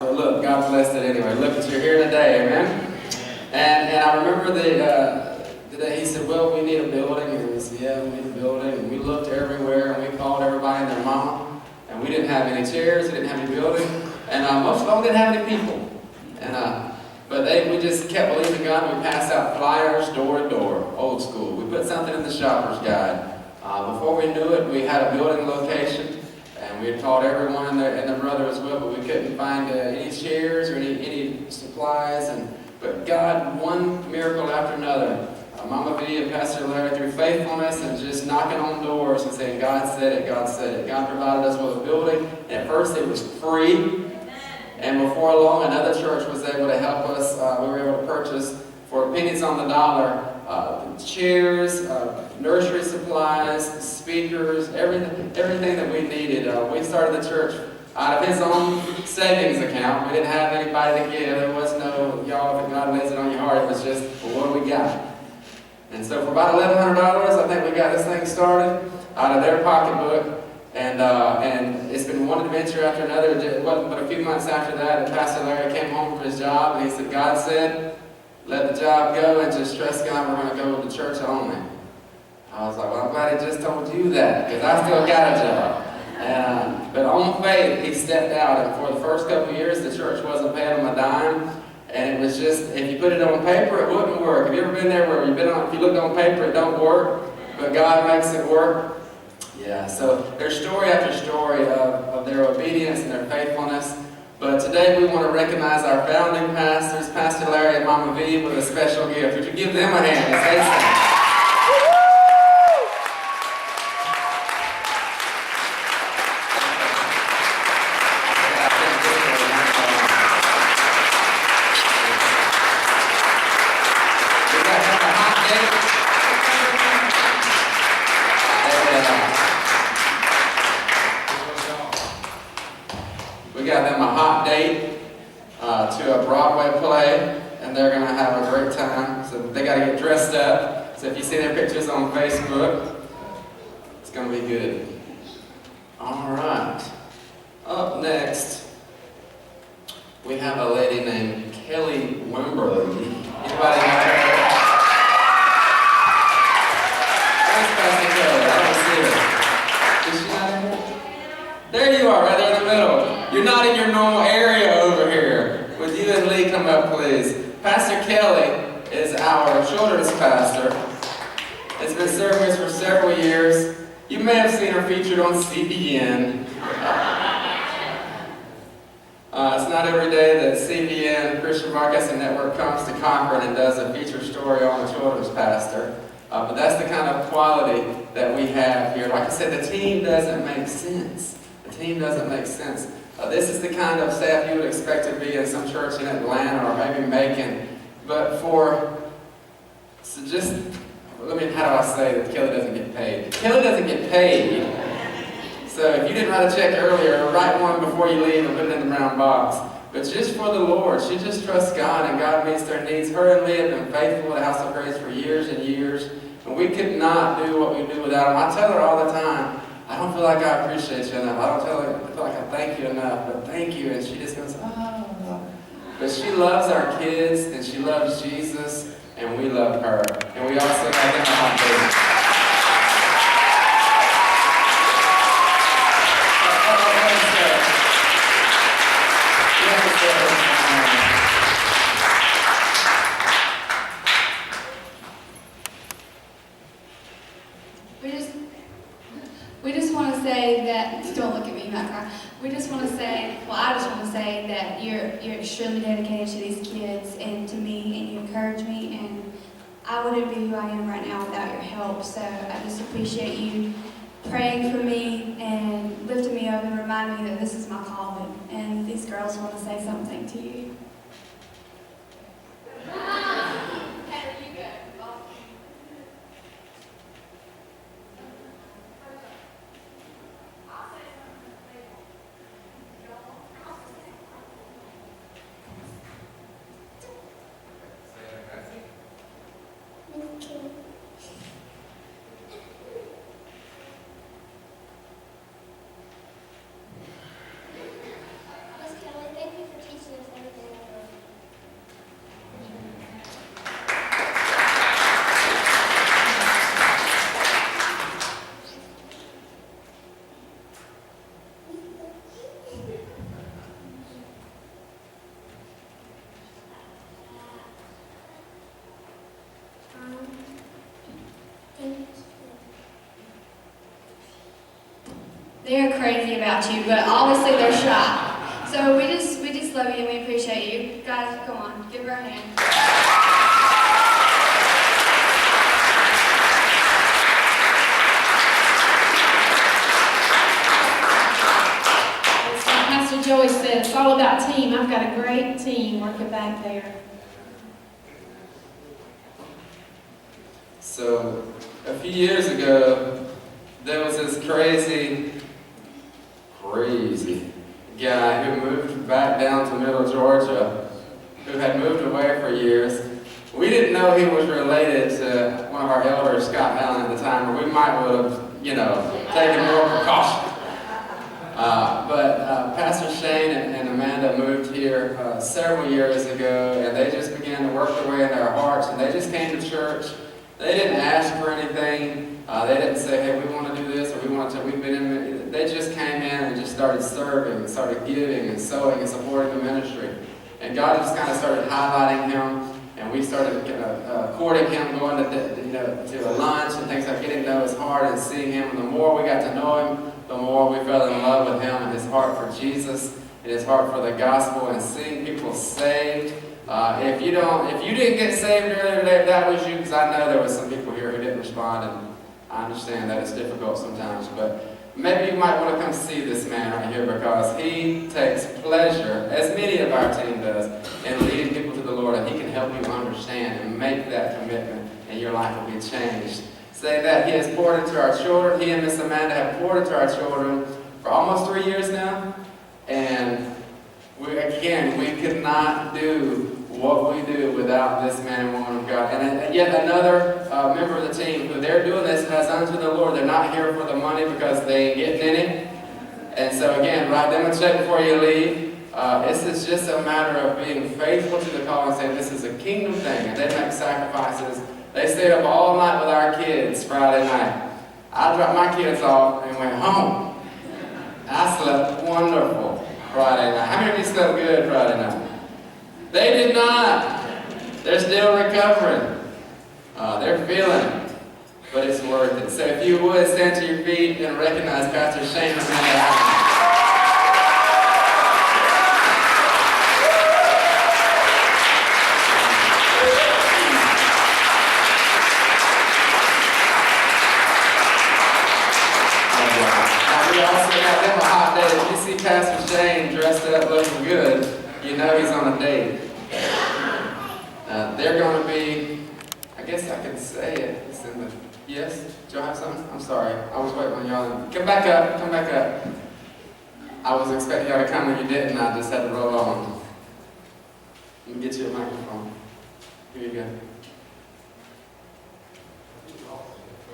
But look, God blessed it anyway. Look that you're here today, amen? And I remember the day he said, well, we need a building. And we said, yeah, we need a building. And we looked everywhere, and we called everybody and their mama. And we didn't have any chairs, we didn't have any building. And most of them didn't have any people. But we just kept believing God. We passed out flyers door to door, old school. We put something in the shopper's guide. Before we knew it, we had a building location, and we had called everyone and their brother as well, but we couldn't find any chairs or any supplies. But God, one miracle after another, Mama V and Pastor Larry, through faithfulness and just knocking on doors and saying, God said it, God said it. God provided us with a building. And at first it was free. And before long, another church was able to help us. We were able to purchase, for pennies on the dollar, chairs, nursery supplies, speakers, everything that we needed. We started the church out of his own savings account. We didn't have anybody to give. There was no, y'all, if God lays it on your heart, it was just, well, what do we got? And so for about $1,100, I think we got this thing started out of their pocketbook. And it's been one adventure after another. It wasn't but a few months after that, and Pastor Larry came home from his job, and he said, God said, let the job go and just trust God, we're going to go with the church only. I was like, well, I'm glad he just told you that, because I still got a job. But on faith, he stepped out, and for the first couple of years, the church wasn't paying him a dime. And it was just, if you put it on paper, it wouldn't work. Have you ever been there where if you look on paper, it don't work, but God makes it work? Yeah, so there's story after story of their obedience and their faithfulness. But today we want to recognize our founding pastors, Pastor Larry and Mama V, with a special gift. Would you give them a hand as they sing? We got them a hot date to a Broadway play, and they're going to have a great time. So they got to get dressed up. So if you see their pictures on Facebook, it's going to be good. All right. Up next, we have a lady named Kelly Wimberly. Anybody know her? Where's Pastor Kelly? I don't see her. Is she not in here? There you are, right there in the middle. You're not in your normal area over here. Would you and Lee come up, please? Pastor Kelly is our children's pastor. Has been serving us for several years. You may have seen her featured on CBN. It's not every day that CBN, Christian Broadcasting Network, comes to Concord and does a feature story on a children's pastor. But that's the kind of quality that we have here. Like I said, the team doesn't make sense. The team doesn't make sense. This is the kind of staff you would expect to be in some church in Atlanta or maybe Macon. But how do I say that Kelly doesn't get paid? Kelly doesn't get paid. So if you didn't write a check earlier, write one before you leave and put it in the brown box. But just for the Lord, she just trusts God and God meets their needs. Her and Lee have been faithful at House of Praise for years and years. And we could not do what we do without them. I tell her all the time, I don't feel like I appreciate you enough. I feel like I thank you enough, but thank you. And she just goes, oh. But she loves our kids, and she loves Jesus, and we love her. And we also have them on faith. We just want to say that, don't look at me, not cry. I just want to say that you're extremely dedicated to these kids and to me, and you encourage me, and I wouldn't be who I am right now without your help. So I just appreciate you praying for me and lifting me up and reminding me that this is my calling, and these girls want to say something to you. Miss Kelly, thank you for teaching They're crazy about you, but obviously they're shy. So we just love you and we appreciate you. Guys, come on, give her a hand. Pastor Joey said, it's all about team. I've got a great team working back there. So, a few years ago, there was this crazy guy who moved back down to Middle Georgia, who had moved away for years. We didn't know he was related to one of our elders, Scott Allen, at the time, or we might would have, taken more precaution. But Pastor Shane and Amanda moved here several years ago, and they just began to work their way in their hearts, and they just came to church. They didn't ask for anything. They didn't say, hey, we want to do this, or we've been in. They just came in and just started serving, and started giving, and sowing, and supporting the ministry. And God just kind of started highlighting him, and we started courting him, going to lunch and things like getting to know his heart and seeing him. And the more we got to know him, the more we fell in love with him and his heart for Jesus and his heart for the gospel and seeing people saved. If you didn't get saved earlier today, if that was you, because I know there was some people here who didn't respond, and I understand that it's difficult sometimes, but maybe you might want to come see this man right here, because he takes pleasure, as many of our team does, in leading people to the Lord, and he can help you understand and make that commitment, and your life will be changed. Say that he has poured into our children. He and Miss Amanda have poured into our children for almost 3 years now, and we could not do what we do without this man and woman of God. And yet another member of the team, who they're doing this as unto the Lord. They're not here for the money because they ain't getting any. And so again, write them a check before you leave. This is just a matter of being faithful to the call and saying this is a kingdom thing, and they make sacrifices. They stayed up all night with our kids Friday night. I dropped my kids off and went home. I slept wonderful Friday night. How many of you slept good Friday night? They did not. They're still recovering. They're feeling it, but it's worth it. So if you would, stand to your feet and recognize Pastor Shane and Amanda Allen. We also got them a hot date. If you see Pastor Shane dressed up looking good, you know he's on a date. They're going to be, I guess I can say it. It's in the, yes? Do you have something? I'm sorry. I was waiting on y'all. Come back up. Come back up. I was expecting y'all to come and you didn't. I just had to roll on. Let me get you a microphone. Here you go.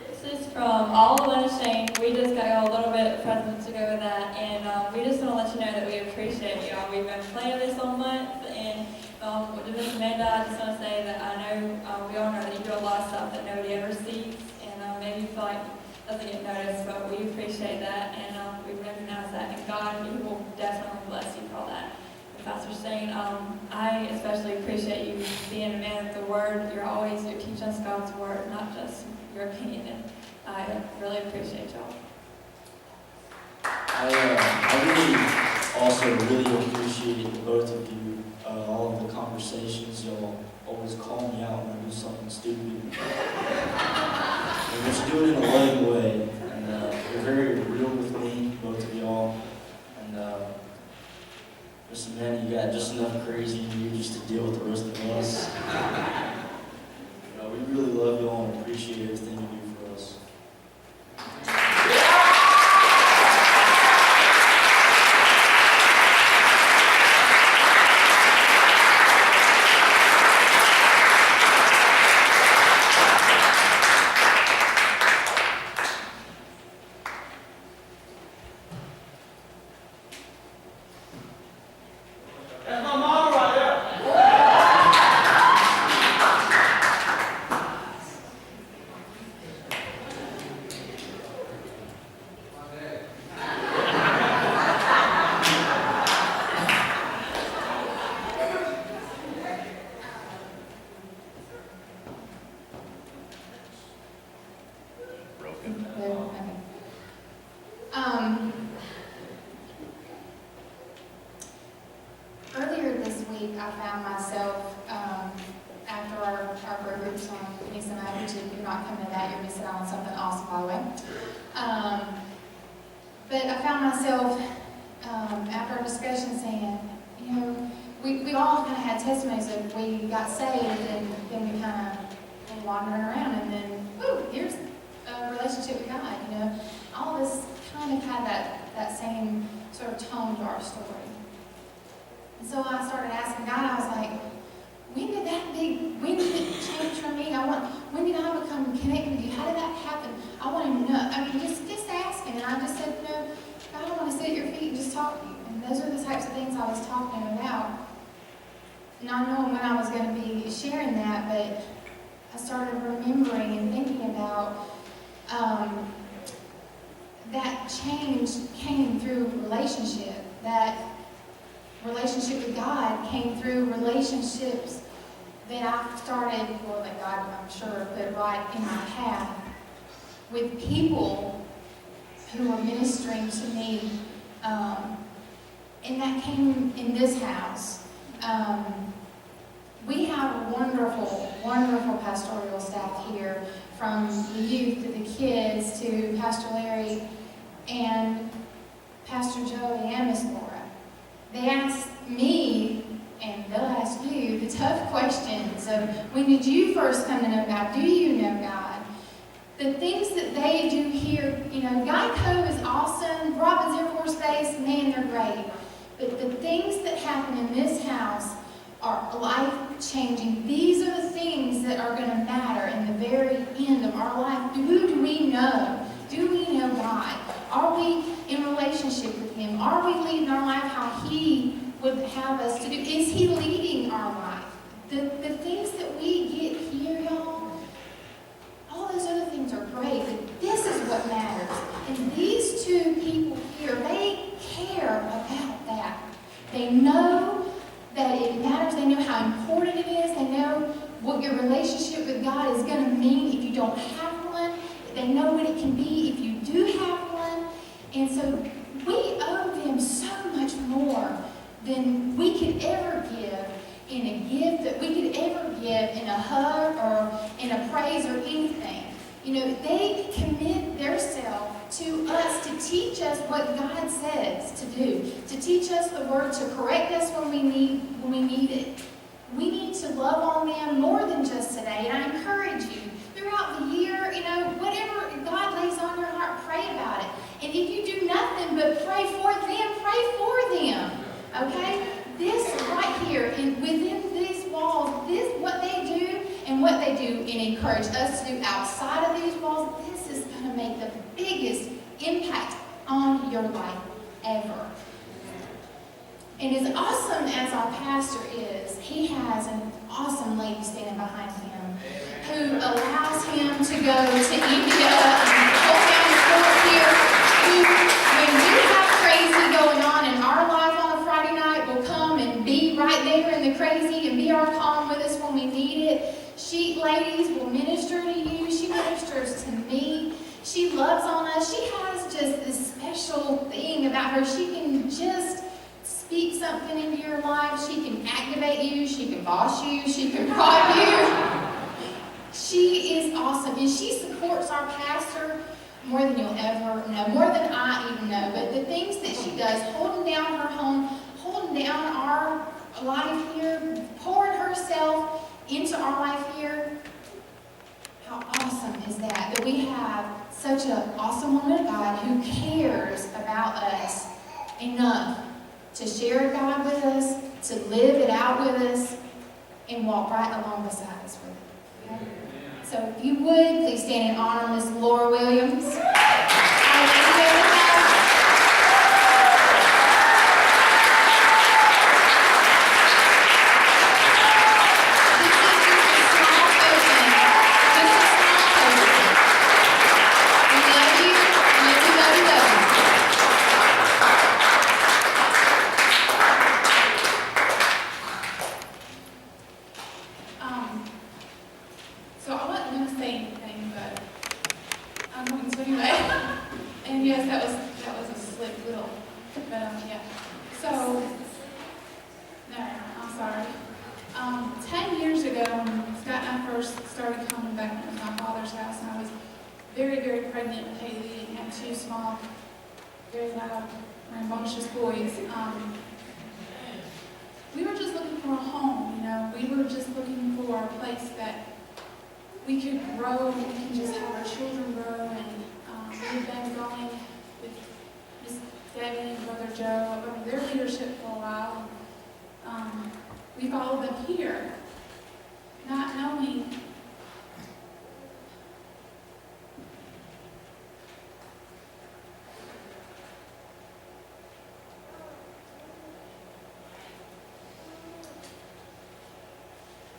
This is from all of Unashamed. We just got a little bit of presents to go with that, and we just want to let you know that we appreciate y'all. We've been playing this all month, and with Miss Amanda, I just want to say that I know we all know that you do a lot of stuff that nobody ever sees, and maybe you feel like it doesn't get noticed, but we appreciate that, and we recognize that, and God, He will definitely bless you for all that. And Pastor Shane, I especially appreciate you being a man of the Word. You're teaching us God's Word, not just your opinion, and I really appreciate y'all. I really also really appreciate the both of you. All of the conversations, y'all always call me out when I do something stupid. And just do it in a loving way. And you're very real with me, both of y'all. And Miss Amanda, you got just enough crazy in you just to deal with the rest of us. We really love y'all and appreciate everything you do for us. week, I found myself, after our groups on Missing Out, which if you're not coming to that, you're missing out on something awesome, by the way. But I found myself, after our discussion saying, you know, we all kind of had testimonies of we got saved and then we kind of wandering around and then, ooh, here's a relationship with God, you know. All of us kind of had that same sort of tone to our story. And so I started asking God, I was like, when did it change for me? When did I become connected with you? How did that happen? I want to know. I mean, just asking. And I just said, you know, God, I want to sit at your feet and just talk to you. And those are the types of things I was talking about. Not knowing when I was going to be sharing that, but I started remembering and thinking about that change came through relationship. That relationship with God came through relationships that I started, well, that God, I'm sure, put right in my path with people who were ministering to me. And that came in this house. We have a wonderful, wonderful pastoral staff here, from the youth to the kids to Pastor Larry and Pastor Joey and Miss Laura. They ask me, and they'll ask you, the tough questions of when did you first come to know God? Do you know God? The things that they do here, you know, Geico is awesome. Robbins Air Force Base, man, they're great. But the things that happen in this house are life-changing. These are the things that are going to matter in the very end of our life. Who do we know? Do we know God? Are we in relationship with Him? Are we leading our life how He would have us to do? Is He leading our life? The things that we get here, y'all, all those other things are great, but this is what matters. And these two people here, they care about that. They know that it matters. They know how important it is. They know what your relationship with God is going to mean if you don't have one. They know what it can be if you do have one. And so we owe them so much more than we could ever give in a gift, that we could ever give in a hug or in a praise or anything. You know, they commit themselves to us to teach us what God says to do, to teach us the word, to correct us when we need it. We need to love on them more than just today. And I encourage you, throughout the year, you know, whatever God lays on your heart, pray about it. And if you do nothing but pray for them, okay? This right here, within these walls, this, what they do and what they do and encourage us to do outside of these walls, this is going to make the biggest impact on your life ever. And as awesome as our pastor is, he has an awesome lady standing behind him who allows him to go to India and hold down the fort here, who, when we have crazy going on in our life on a Friday night, will come and be right there in the crazy and be our calm with us when we need it. She, ladies, will minister to you. She ministers to me. She loves on us. She has just this special thing about her. She can just speak something into your life. She can activate you. She can boss you. She can prod you. She is awesome. And she supports our pastor more than you'll ever know, more than I even know. But the things that she does, holding down her home, holding down our life here, pouring herself into our life here, how awesome is that? That we have such an awesome woman of God who cares about us enough to share God with us, to live it out with us, and walk right along beside us with it. Okay? So if you would, please stand in honor of Miss Laura Williams. So I wasn't going to say anything, but I'm going to anyway. And ago, when Scott and I first started coming back to my father's house, and I was very, very pregnant with Haley and had two small, very loud, rambunctious boys. We were just looking for a home, you know. We were just looking for a place that we could grow, we can just have our children grow, and we've been going with Miss Debbie and Brother Joe under their leadership for a while. We followed them here, not knowing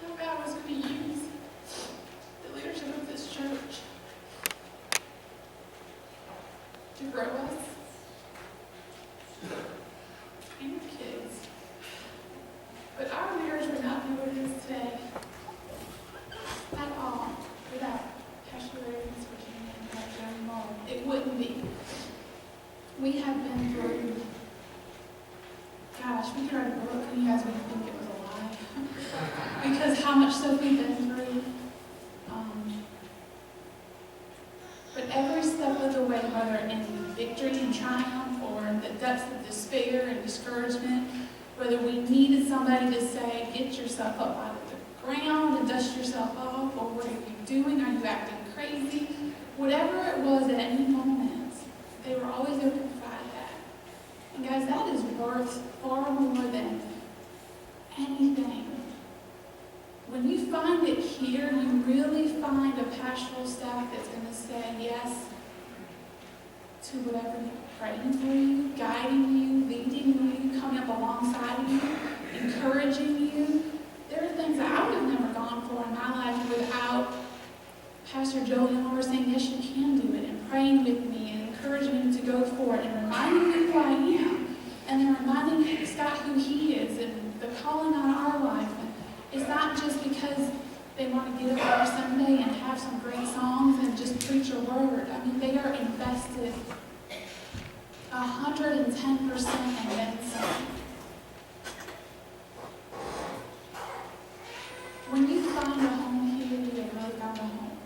how God was going to use the leadership of this church to grow us and your kids. But our marriage would not be what it is today at all without Pastor Larry and Miss Virginia and Pastor Johnny Mullen. It wouldn't be. We have been through, gosh, we could write a book and you guys would think it was a lie. Because how much stuff we've been through. But every step of the way, whether in victory and triumph or in the depths of despair and discouragement, whether we needed somebody to say, get yourself up out of the ground and dust yourself off, or what are you doing? Are you acting crazy? Whatever it was at any moment, they were always there to provide that. And guys, that is worth far more than anything. When you find it here, you really find a pastoral staff that's going to say yes to whatever you're praying for you, guiding you, leading you, coming up alongside of you, encouraging you. There are things that I would have never gone for in my life without Pastor Joe and Laura saying, yes, you can do it, and praying with me and encouraging me to go for it and reminding me who I am, and then reminding Scott who he is and the calling on our life. And it's not just because they want to get up every Sunday and have some great songs and just preach a word. I mean, they are invested 110% and then some. When you find a home here, you have really found a home.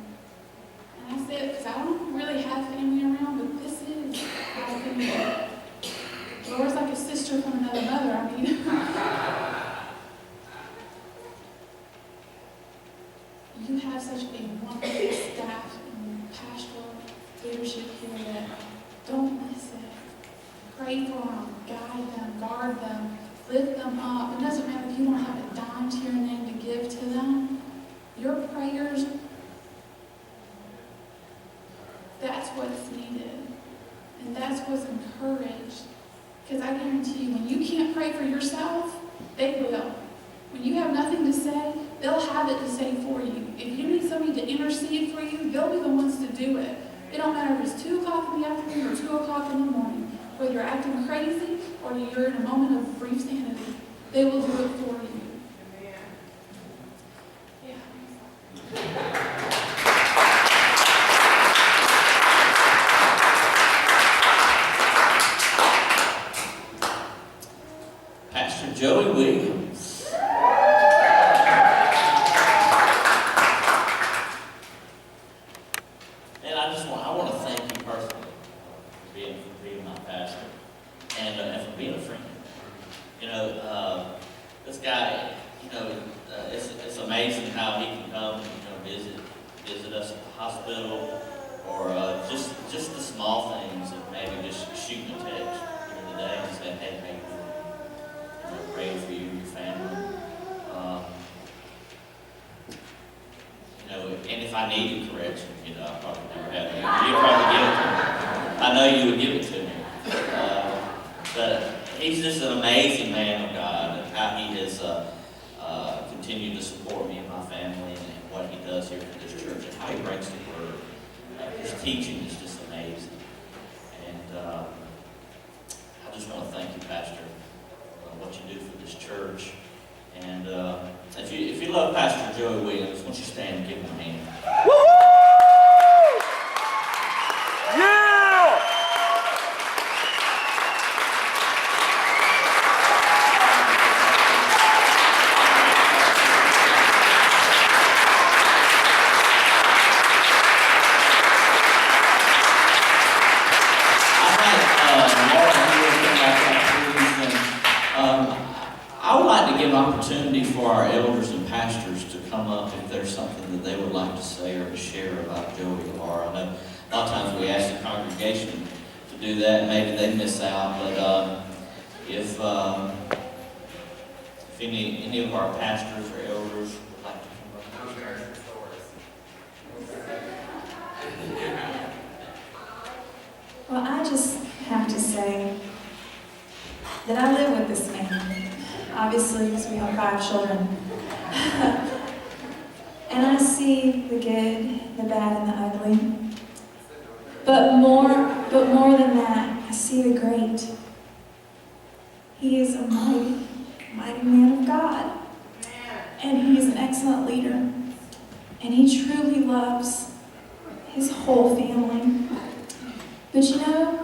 And I say it because I don't really have family around, but this is my family. Laura's like a sister from another mother. I mean, you have such a wonderful staff and pastoral leadership here that don't miss it. Pray for them, guide them, guard them, lift them up. It doesn't matter if you don't have a dime to your name to give to them. Your prayers, that's what's needed. And that's what's encouraged. Because I guarantee you, when you can't pray for yourself, they will. When you have nothing to say, they'll have it to say for you. If you need somebody to intercede for you, they'll be the ones to do it. It don't matter if it's 2 o'clock in the afternoon or 2 o'clock in the morning. Whether you're acting crazy or you're in a moment of brief sanity, they will do it for you. Yeah. Pastor Joey Williams. And I want to thank you personally for being my pastor and for being a friend. You know, this guy, you know, it's amazing how he can come, visit us at the hospital, or just the small things of maybe just shooting a text during the day and saying, hey, how you doing? You know, praying for you and your family. You know, and if I needed correction, you know, I probably never have. You'd probably give it to me. I know you would give it to me. But he's just an amazing man of God, and how he has continued to support me and my family, and what he does here at this church, and how he brings the word. His teaching is just amazing. And I just want to thank you, Pastor, for what you do for this church. And if you love Pastor Joey Williams, won't you stand and give him a hand? opportunity for our elders and pastors to come up if there's something that they would like to say or to share about Joey or Laura. I know a lot of times we ask the congregation to do that, maybe they miss out, but if any of our pastors or elders would like to come up. Well, I just have to say that I live with this man, obviously, because we have 5 children. And I see the good, the bad, and the ugly. But more than that, I see the great. He is a mighty, mighty man of God. And he is an excellent leader. And he truly loves his whole family. But you know,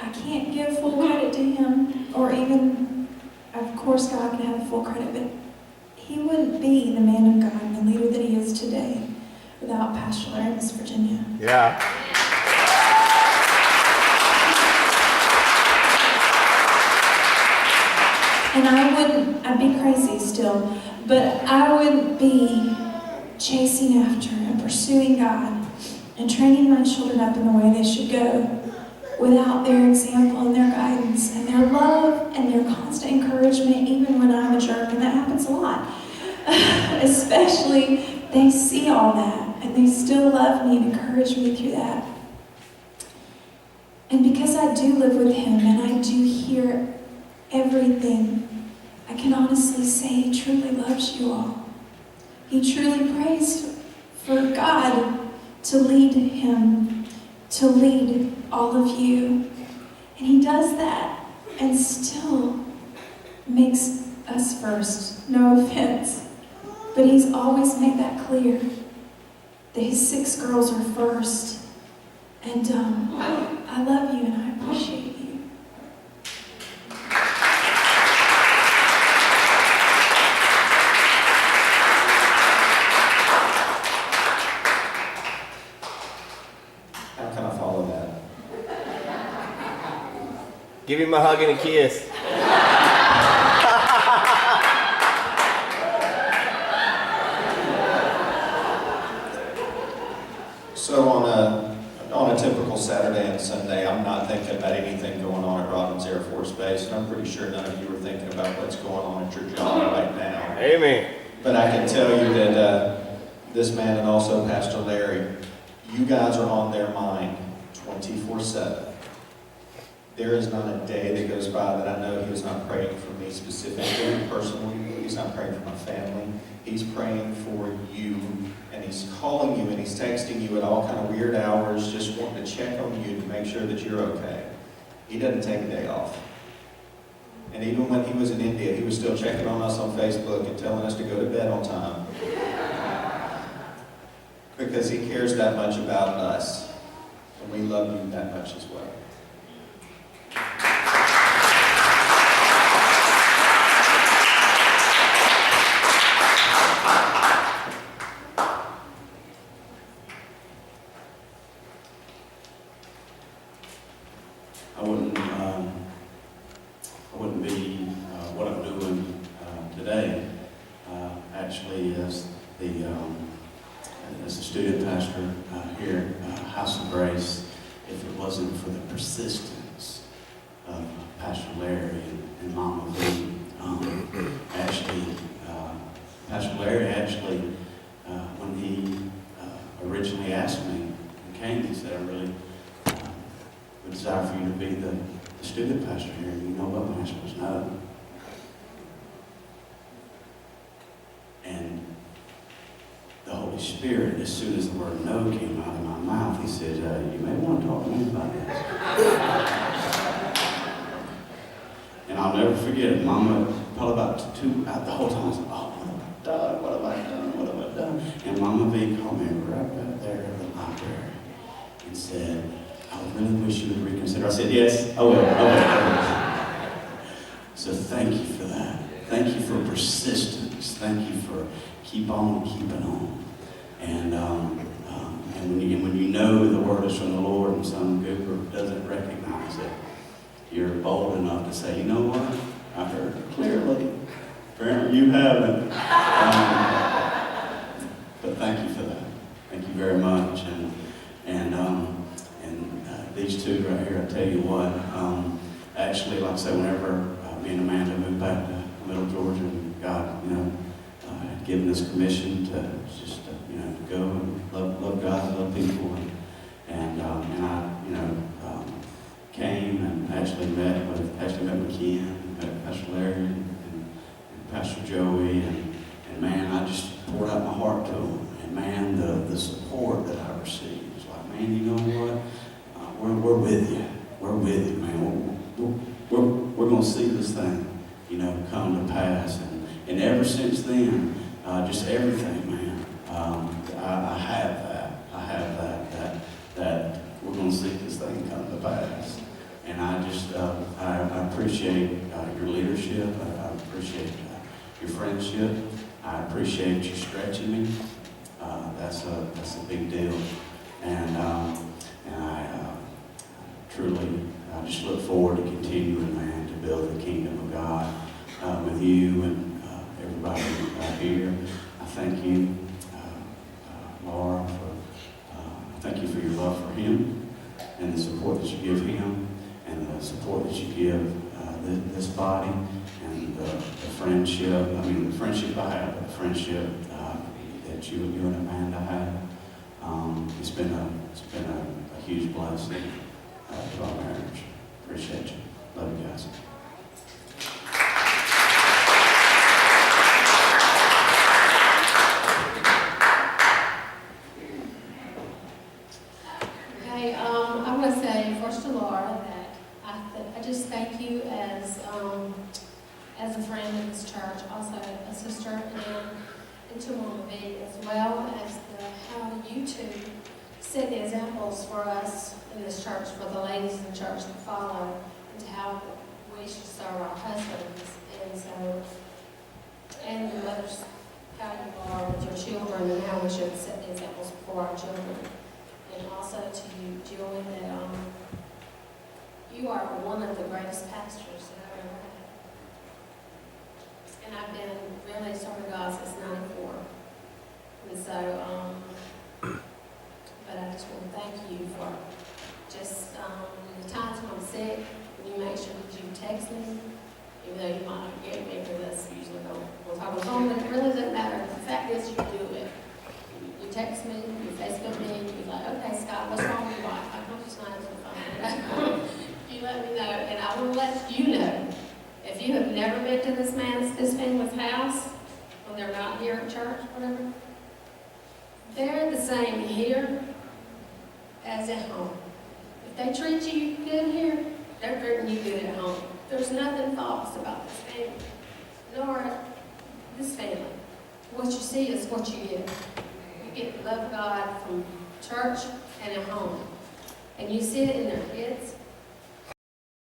I can't give full credit to him, or even, of course, God can have full credit, but he wouldn't be the man of God and the leader that he is today without Pastor Larry and Miss Virginia. Yeah. And I'd be crazy still, but I wouldn't be chasing after and pursuing God and training my children up in the way they should go without their example and their guidance and their love and their constant encouragement, even when I'm a jerk, and that happens a lot. Especially, they see all that, and they still love me and encourage me through that. And because I do live with him and I do hear everything, I can honestly say he truly loves you all. He truly prays for God to lead him, to lead all of you. And he does that and still makes us first. No offense. But he's always made that clear, that his 6 girls are first. And I love you and I appreciate you. How can I follow that? Give him a hug and a kiss. So on a typical Saturday and Sunday, I'm not thinking about anything going on at Robbins Air Force Base, and I'm pretty sure none of you are thinking about what's going on at your job right now. Amen. But I can tell you that this man and also Pastor Larry, you guys are on their mind 24/7. There is not a day that goes by that I know he is not praying for me specifically, personally. He's not praying for my family. He's praying for you, and he's calling you and he's texting you at all kind of weird hours, just wanting to check on you to make sure that you're okay. He doesn't take a day off. And even when he was in India, he was still checking on us on Facebook and telling us to go to bed on time. Because he cares that much about us. And we love you that much as well. I wouldn't be what I'm doing today. Actually, as a student pastor here at House of Grace, if it wasn't for the persistence of Pastor Larry and Mama V, Pastor Larry actually, when he originally asked me and came, he said, I really would desire for you to be the student pastor here. And you know what? My answer was no. And the Holy Spirit, as soon as the word no came out of my mouth, he said, you may want to talk to me about this. And I'll never forget it. Mama, probably about the whole time I was like, oh, what have I done? What have I done? What have I done? And Mama V called me right back there in the library and said, I really wish you would reconsider. I said, yes, I will. So thank you for that. Thank you for persistence. Thank you for keep on keeping on. And when you know the word is from the Lord and some goober doesn't recognize it, you're bold enough to say, you know what? I heard it clearly. Apparently you haven't. But thank you for that. Thank you very much. And these two right here, I tell you what, actually, like I said, whenever me and Amanda moved back to Middle Georgia, and God, had given us commission to just, to go and love God, love people, and I, came and actually met with Ken, met Pastor Larry, and Pastor Joey, and man, I just poured out my heart to them, and man, the support that I received was like, man, you know what? We're with you. We're with you, man. We're going to see this thing, come to pass. And ever since then, just everything, man. I have that we're going to see this thing come to pass. And I just, I appreciate your leadership. I appreciate your friendship. I appreciate you stretching me. That's a big deal. And I truly, I just look forward to continuing, man, to build the kingdom of God with you and everybody here. I thank you, Laura, thank you for your love for him and the support that you give him and the support that you give this body and the friendship. I mean, the friendship I have, but the friendship that you and Amanda have. It's been a huge blessing to our marriage. Appreciate you. Love you guys. Okay, I want to say first to Laura that I just thank you as a friend of this church, also a sister, and to Mama V, as well as how you two set the examples for us in this church, for the ladies in the church to follow, and to how we should serve our husbands. And the mothers, how you are with your children, and how we should set the examples for our children. And also to you, Julie, that you are one of the greatest pastors that I've ever had. And I've been really serving God since '94. And so, but I just want to thank you for just the times when I'm sick, when you make sure that you text me, even though you might not get me, because that's usually we'll talk on the phone, but it really doesn't matter. The fact is, you do it. You text me, you Facebook me, and you're like, okay, Scott, what's wrong with your wife? I don't just not answer the phone. You let me know, and I will let you know. If you have never been to this family's house, when they're not here at church, whatever, they're the same here as at home. If they treat you good here, they're treating you good at home. There's nothing false about this family, nor this family. What you see is what you get. You get the love of God from church and at home. And you see it in their kids,